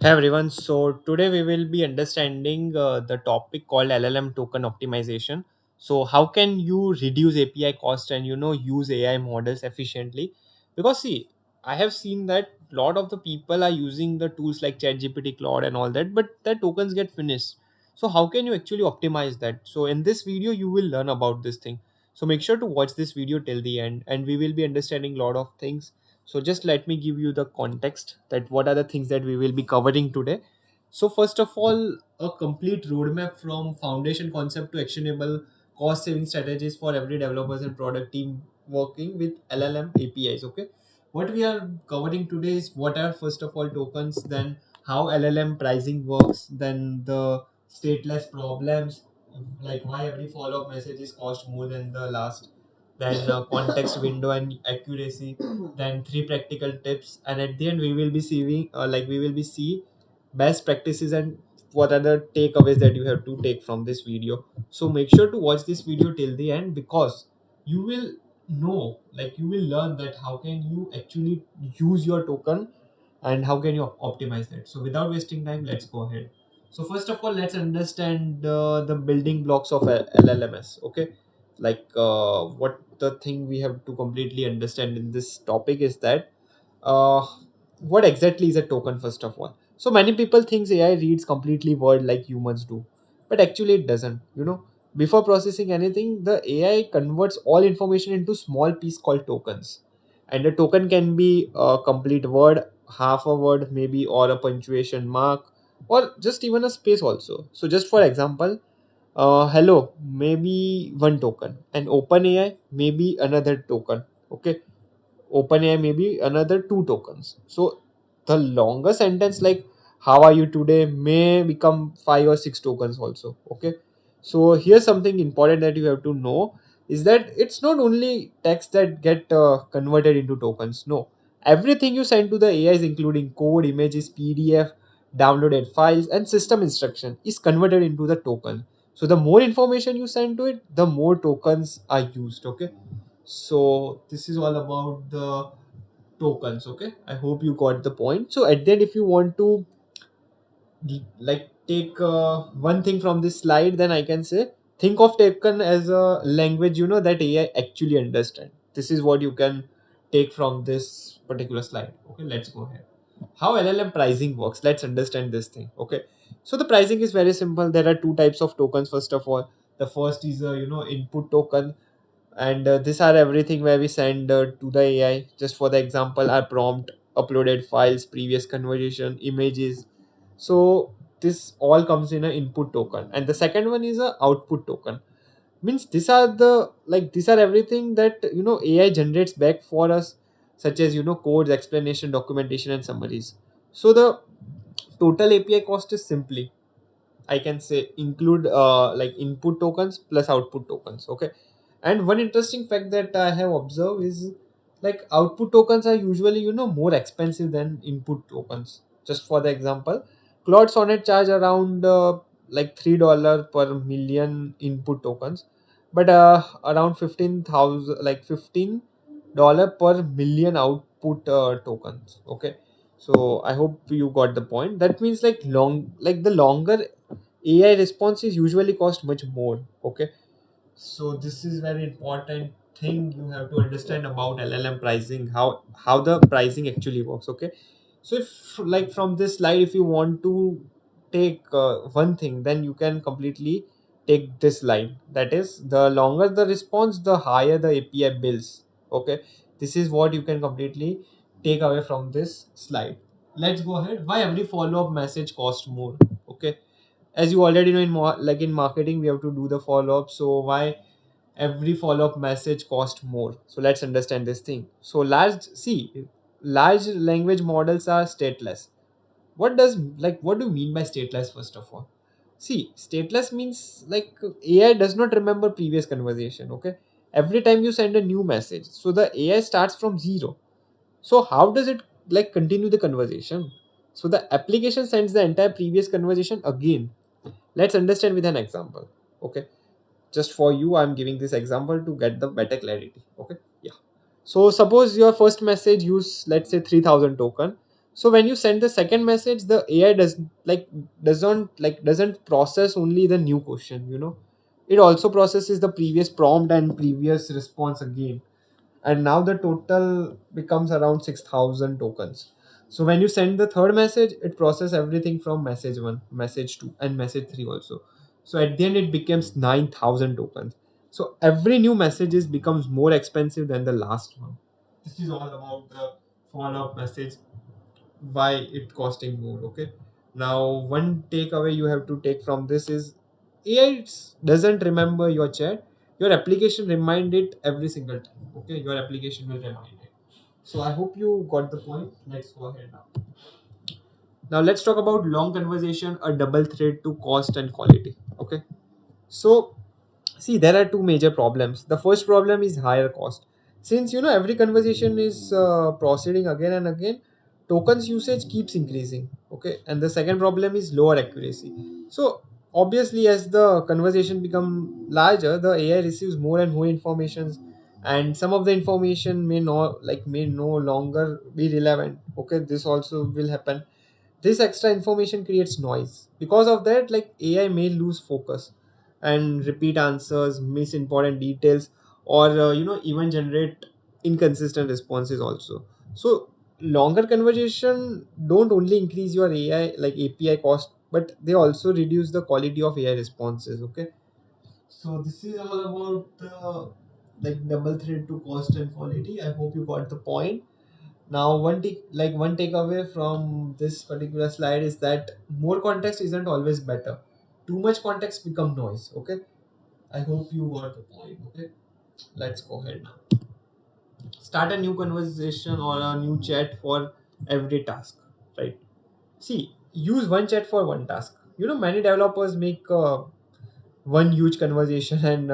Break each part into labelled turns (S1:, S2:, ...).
S1: Hey everyone, so today we will be understanding the topic called LLM token optimization. So how can you reduce API cost and use AI models efficiently? Because see, I have seen that a lot of the people are using the tools like ChatGPT, Claude and all that, but their tokens get finished. So how can you actually optimize that? So in this video you will learn about this thing. So make sure to watch this video till the end and we will be understanding a lot of things. So just let me give you the context that what are the things that we will be covering today. So first of all, a complete roadmap from foundation concept to actionable cost saving strategies for every developers and product team working with LLM APIs. Okay, what we are covering today is what are first of all tokens, then how LLM pricing works, then the stateless problems, like why every follow up message is cost more than the last, then context window and accuracy, then three practical tips, and at the end we will be seeing we will be see best practices and what are the takeaways that you have to take from this video. So make sure to watch this video till the end because you will know, like you will learn that how can you actually use your token and how can you optimize that. So without wasting time, let's go ahead. So first of all, let's understand the building blocks of LLMS. Okay, what the thing we have to completely understand in this topic is that uh, what exactly is a token first of all. So many people think AI reads completely word like humans do, but actually it doesn't. Before processing anything, the AI converts all information into small piece called tokens, and a token can be a complete word, half a word maybe, or a punctuation mark, or just even a space also. So just for example, hello maybe one token, and OpenAI maybe another token. Okay, OpenAI maybe another two tokens. So the longer sentence like "How are you today" may become five or six tokens also. Okay, so here's something important that you have to know is that it's not only text that get converted into tokens. No, everything you send to the AIs, including code, images, PDF, downloaded files, and system instruction, is converted into the token. So the more information you send to it, the more tokens are used. Okay, so this is all about the tokens. Okay, I hope you got the point. So at the end, if you want to like take one thing from this slide, then I can say think of token as a language that AI actually understand. This is what you can take from this particular slide. Okay, let's go ahead. How LLM pricing works, let's understand this thing. Okay, so the pricing is very simple. There are two types of tokens. First of all, the first is a input token, and these are everything where we send to the AI. Just for the example, our prompt, uploaded files, previous conversation, images. So this all comes in an input token, and the second one is a output token. Means these are everything that AI generates back for us, such as codes, explanation, documentation, and summaries. So the total API cost is simply, I can say, include like input tokens plus output tokens. Okay. And one interesting fact that I have observed is like output tokens are usually more expensive than input tokens. Just for the example, Claude Sonnet charge around like $3 per million input tokens, but around 15,000 like $15 per million output tokens. Okay, so I hope you got the point. That means like the longer AI response is usually cost much more. Okay, so this is very important thing you have to understand about LLM pricing, how the pricing actually works. Okay, so if like from this slide, if you want to take one thing, then you can completely take this line. That is, the longer the response, the higher the API bills. Okay, this is what you can completely take away from this slide. Let's go ahead. Why every follow up message cost more? Okay, as you already know, in like in marketing we have to do the follow up. So why every follow up message cost more? So let's understand this thing. So large language models are stateless. What do you mean by stateless? First of all, see, stateless means like AI does not remember previous conversation. Okay, every time you send a new message, so the AI starts from zero. So how does it like continue the conversation? So the application sends the entire previous conversation again. Let's understand with an example. Okay, just for you I'm giving this example to get the better clarity. Okay, yeah. So suppose your first message use, let's say, 3000 token. So when you send the second message, the AI doesn't process only the new question, it also processes the previous prompt and previous response again. And now the total becomes around 6,000 tokens. So when you send the third message, it processes everything from message 1, message 2, and message 3 also. So at the end it becomes 9,000 tokens. So every new message becomes more expensive than the last one. This is all about the follow up message, why it costing more. Okay, now one takeaway you have to take from this is AI doesn't remember your chat, your application remind it every single time. Okay, your application will remind it. So I hope you got the point. Let's go ahead now let's talk about long conversation, a double threat to cost and quality. Okay, so see, there are two major problems. The first problem is higher cost. Since every conversation is proceeding again and again, tokens usage keeps increasing. Okay, and the second problem is lower accuracy. So obviously, as the conversation become larger, the AI receives more and more informations, and some of the information may no longer be relevant. Okay, this also will happen. This extra information creates noise. Because of that, like AI may lose focus and repeat answers, miss important details, or even generate inconsistent responses also. So longer conversation don't only increase your AI like API cost, but they also reduce the quality of AI responses. Okay, so this is all about the like double threat to cost and quality. I hope you got the point. Now, one takeaway from this particular slide is that more context isn't always better. Too much context become noise. Okay, I hope you got the point. Okay, let's go ahead now. Start a new conversation or a new chat for every task. Right. See, use one chat for one task. Many developers make one huge conversation and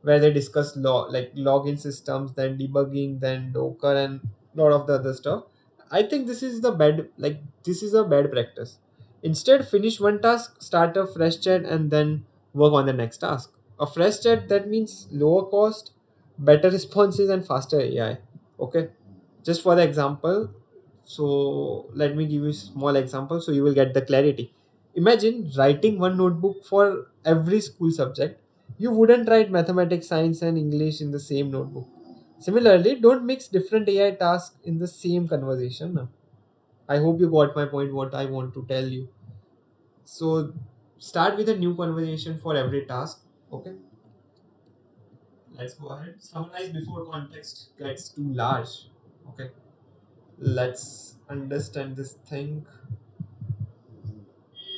S1: where they discuss login systems, then debugging, then Docker, and lot of the other stuff. I think this is a bad practice. Instead, finish one task, start a fresh chat, and then work on the next task. A fresh chat, that means lower cost, better responses, and faster AI. Okay, just for the example. So let me give you a small example so you will get the clarity. Imagine writing one notebook for every school subject. You wouldn't write mathematics, science, and English in the same notebook. Similarly, don't mix different AI tasks in the same conversation. No. I hope you got my point, what I want to tell you. So, start with a new conversation for every task. Okay, let's go ahead. Summarize before context gets too large. Okay, let's understand this thing.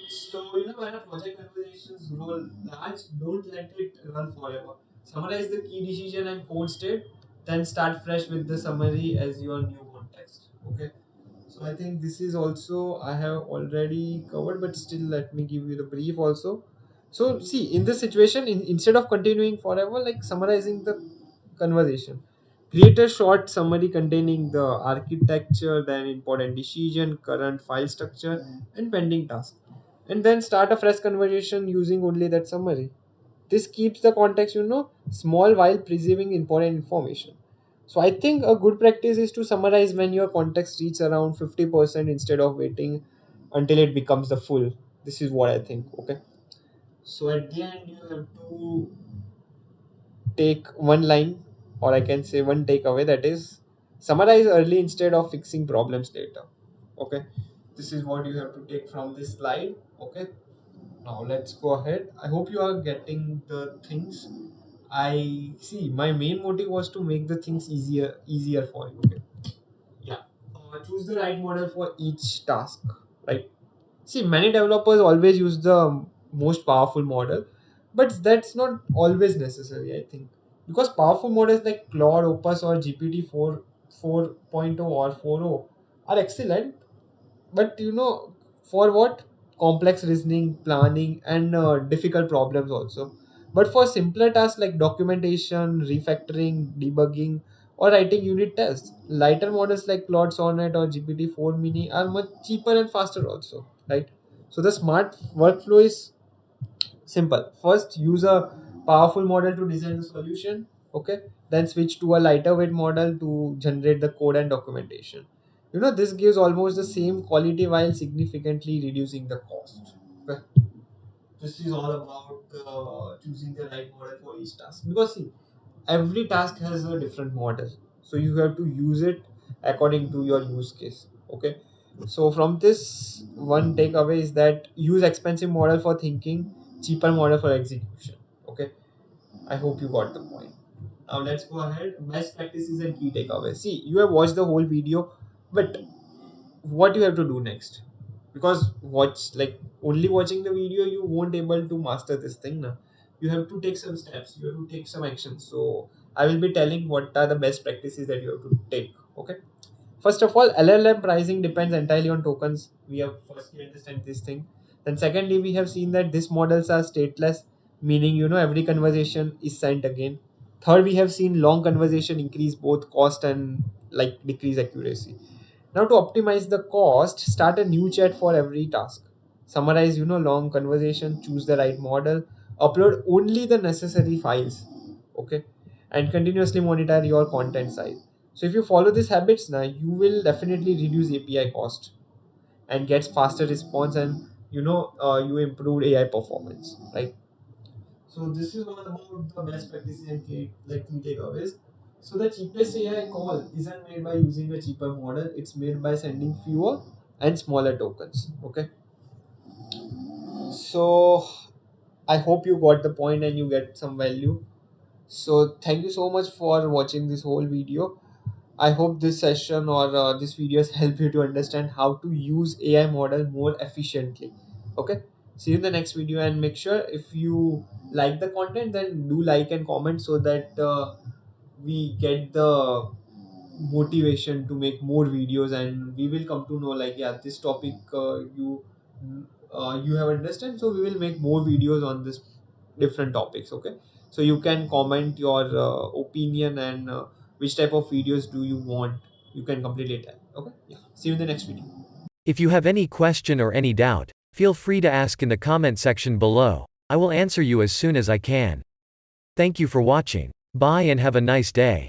S1: So, when a project conversations grow large, don't let it run forever. Summarize the key decision and code state, then start fresh with the summary as your new context. Okay. So I think this is also I have already covered, but still let me give you the brief also. So see, in this situation, instead of continuing forever, like summarizing the conversation, create a short summary containing the architecture, then important decision, current file structure, and pending task, and then start a fresh conversation using only that summary. This keeps the context, small while preserving important information. So I think a good practice is to summarize when your context reaches around 50% instead of waiting until it becomes the full. This is what I think. Okay. So at the end, you have to take one line, or I can say one takeaway, that is summarize early instead of fixing problems later. Okay. This is what you have to take from this slide. Okay. Now let's go ahead. I hope you are getting the things. I see. My main motive was to make the things easier for you. Okay. Yeah. Choose the right model for each task. Right. See, many developers always use the most powerful model, but that's not always necessary. I think because powerful models like Claude, Opus, or GPT 4.0 or 4.0 are excellent, but for what? Complex reasoning, planning, and difficult problems also. But for simpler tasks like documentation, refactoring, debugging, or writing unit tests, lighter models like Claude Sonnet or GPT 4 Mini are much cheaper and faster also, right? So the smart workflow is simple. First, use a powerful model to design the solution. Okay. Then switch to a lighter weight model to generate the code and documentation. This gives almost the same quality while significantly reducing the cost. Okay. This is all about choosing the right model for each task, because see, every task has a different model, so you have to use it according to your use case. Okay. So from this, one takeaway is that use expensive model for thinking, cheaper model for execution. Okay. I hope you got the point. Now let's go ahead. Best practices and key takeaways. See, you have watched the whole video, but what you have to do next? Because watch, like, only watching the video you won't able to master this thing now. You have to take some steps, you have to take some action. So I will be telling what are the best practices that you have to take. Okay. First of all, LLM pricing depends entirely on tokens. We have firstly understand this thing. Then secondly, we have seen that these models are stateless, meaning every conversation is sent again. Third, we have seen long conversation increase both cost and like decrease accuracy. Now to optimize the cost, start a new chat for every task. Summarize long conversation, choose the right model, upload only the necessary files. Okay. And continuously monitor your content size. So if you follow these habits now, you will definitely reduce API cost and gets faster response, and you improve AI performance, right? So this is all about the best practices and key takeaways. So the cheapest AI call isn't made by using a cheaper model; it's made by sending fewer and smaller tokens. Okay. So I hope you got the point and you get some value. So thank you so much for watching this whole video. I hope this session or this videos help you to understand how to use AI model more efficiently. Okay. See you in the next video, and make sure if you like the content, then do like and comment so that we get the motivation to make more videos, and we will come to know like, yeah, this topic you have understand, so we will make more videos on this different topics. Okay. So you can comment your opinion, and which type of videos do you want, you can completely tell. Okay. Yeah, see you in the next video.
S2: If you have any question or any doubt, feel free to ask in the comment section below. I will answer you as soon as I can. Thank you for watching. Bye and have a nice day.